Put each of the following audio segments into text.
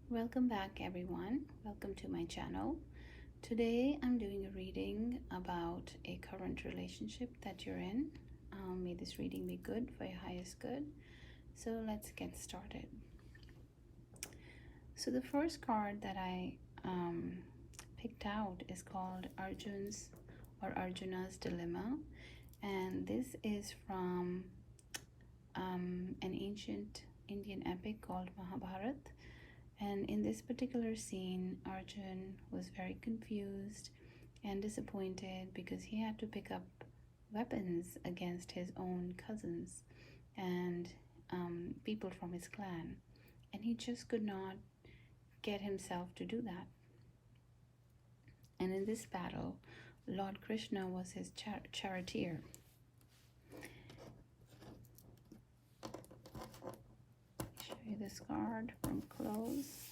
Welcome back, everyone. Welcome to my channel. Today, I'm doing a reading about a current relationship that you're in. May this reading be good for your highest good. So, let's get started. So, the first card that I picked out is called Arjuna's Dilemma, and this is from an ancient Indian epic called Mahabharat. And in this particular scene, Arjun was very confused and disappointed because he had to pick up weapons against his own cousins and people from his clan. And he just could not get himself to do that. And in this battle, Lord Krishna was his charioteer. Show you this card from close.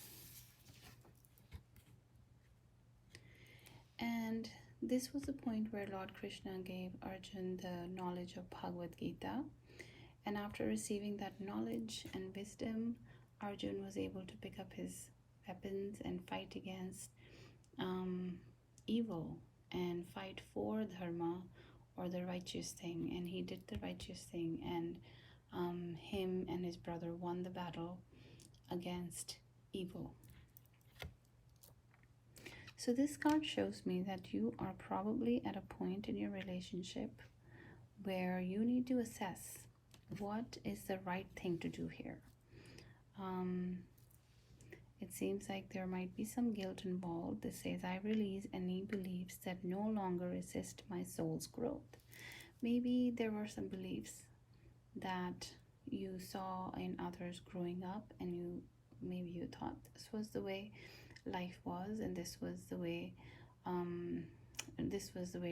And this was the point where Lord Krishna gave Arjun the knowledge of Bhagavad Gita. And after receiving that knowledge and wisdom, Arjun was able to pick up his weapons and fight against evil and fight for dharma, or the righteous thing. And he did the righteous thing, and him and his brother won the battle against evil. So this card shows me that you are probably at a point in your relationship where you need to assess what is the right thing to do here. It seems like there might be some guilt involved. This says, I release any beliefs that no longer resist my soul's growth. Maybe there were some beliefs that you saw in others growing up, and maybe you thought this was the way life was, and this was the way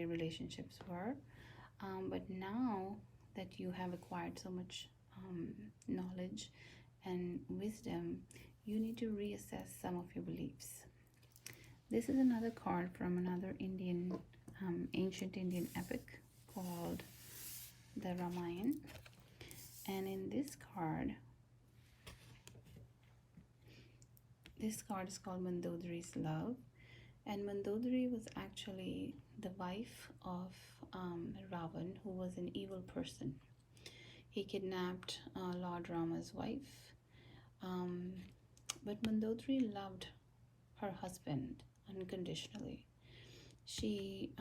relationships were. But now that you have acquired so much knowledge and wisdom, you need to reassess some of your beliefs. This is another card from another ancient Indian epic called the Ramayana. And in this card is called Mandodari's Love. And Mandodari was actually the wife of Ravan, who was an evil person. He kidnapped Lord Rama's wife. But Mandodari loved her husband unconditionally. She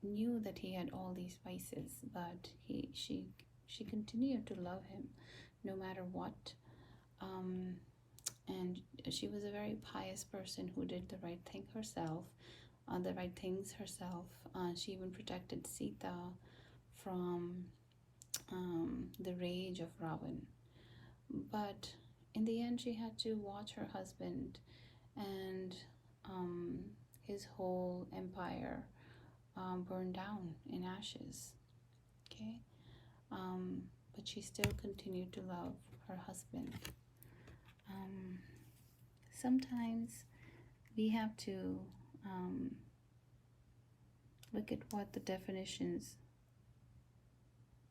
knew that he had all these vices, but she continued to love him no matter what. And she was a very pious person who did the right thing herself, the right things herself. She even protected Sita from the rage of Ravan. But in the end, she had to watch her husband and his whole empire burn down in ashes. Okay, but she still continued to love her husband. Sometimes we have to look at what the definitions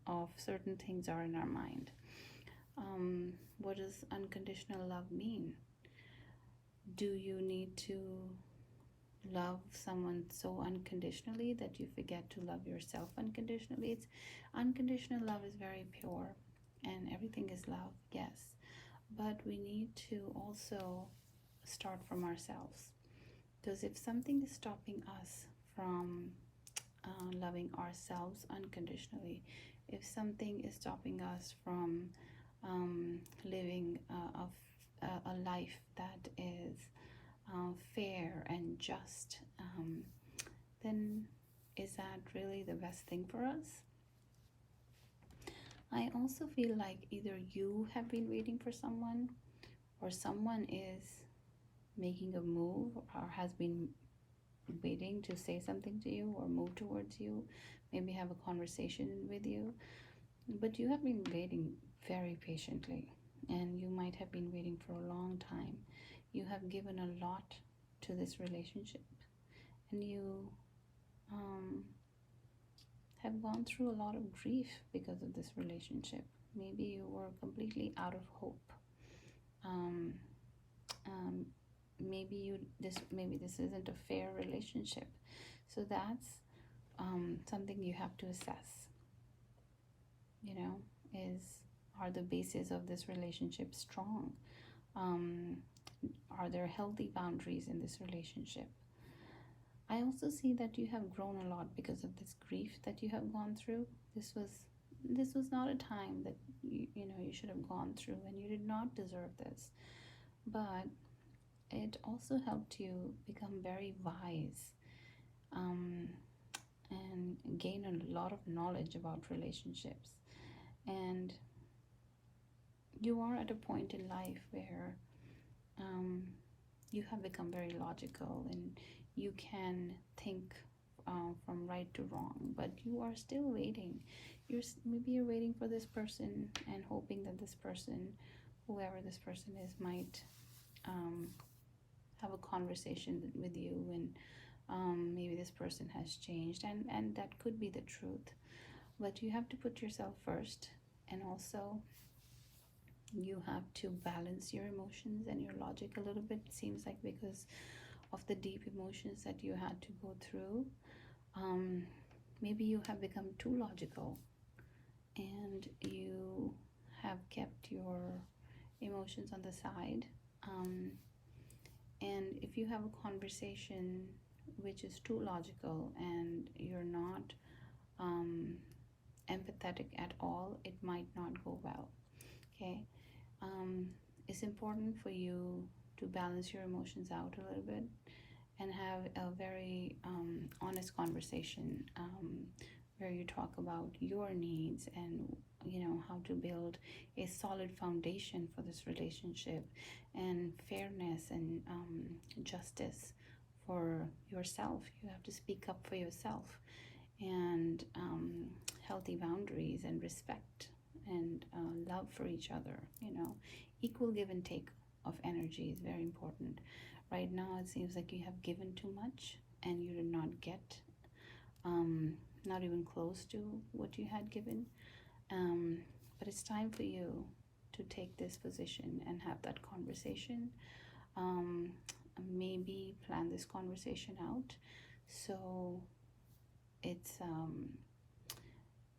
of certain things are in our mind. What does unconditional love mean? Do you need to love someone so unconditionally that you forget to love yourself unconditionally? Unconditional love is very pure, and everything is love, yes. But we need to also start from ourselves. Because if something is stopping us from loving ourselves unconditionally, if something is stopping us from living a life that is fair and just, then is that really the best thing for us? I also feel like either you have been waiting for someone, or someone is making a move or has been waiting to say something to you or move towards you, maybe have a conversation with you. But you have been waiting very patiently, and you might have been waiting for a long time. You have given a lot to this relationship, and you have gone through a lot of grief because of this relationship. Maybe you were completely out of hope. this isn't a fair relationship. So that's something you have to assess. You know, is are the bases of this relationship strong? Um, are there healthy boundaries in this relationship? I also see that you have grown a lot because of this grief that you have gone through. This was not a time that you should have gone through, and you did not deserve this. But it also helped you become very wise, um, and gain a lot of knowledge about relationships. And you are at a point in life where um, you have become very logical, and you can think from right to wrong, but you are still waiting. Maybe you're waiting for this person and hoping that this person, whoever this person is, might um, have a conversation with you, and maybe this person has changed, and that could be the truth. But you have to put yourself first, and also you have to balance your emotions and your logic a little bit. It seems like because of the deep emotions that you had to go through, um, maybe you have become too logical, and you have kept your emotions on the side. um, and if you have a conversation which is too logical and you're not um, empathetic at all, it might not go well. Okay. um, it's important for you to balance your emotions out a little bit and have a very honest conversation, where you talk about your needs and how to build a solid foundation for this relationship, and fairness and justice for yourself. You have to speak up for yourself, and healthy boundaries and respect and love for each other. Equal give and take of energy is very important. Right now, it seems like you have given too much and you did not get, not even close to what you had given. But it's time for you to take this position and have that conversation. Um, Maybe plan this conversation out so it's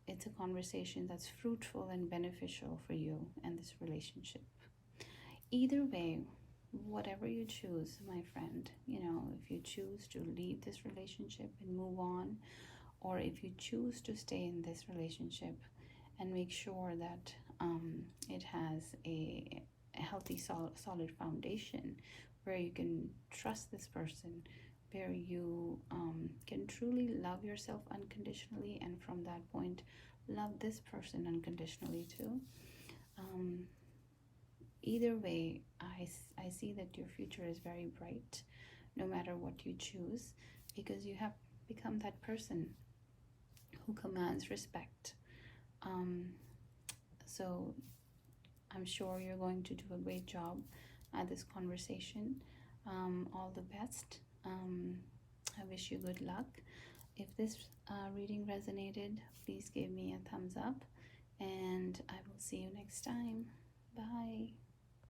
it's a conversation that's fruitful and beneficial for you and this relationship. Either way, whatever you choose, my friend, if you choose to leave this relationship and move on, or if you choose to stay in this relationship and make sure that it has a healthy, solid foundation where you can trust this person, where you can truly love yourself unconditionally, and from that point, love this person unconditionally too. Um, Either way, I see that your future is very bright no matter what you choose, because you have become that person who commands respect. Um, so I'm sure you're going to do a great job at this conversation. All the best. I wish you good luck. If this reading resonated, please give me a thumbs up, and I will see you next time. Bye.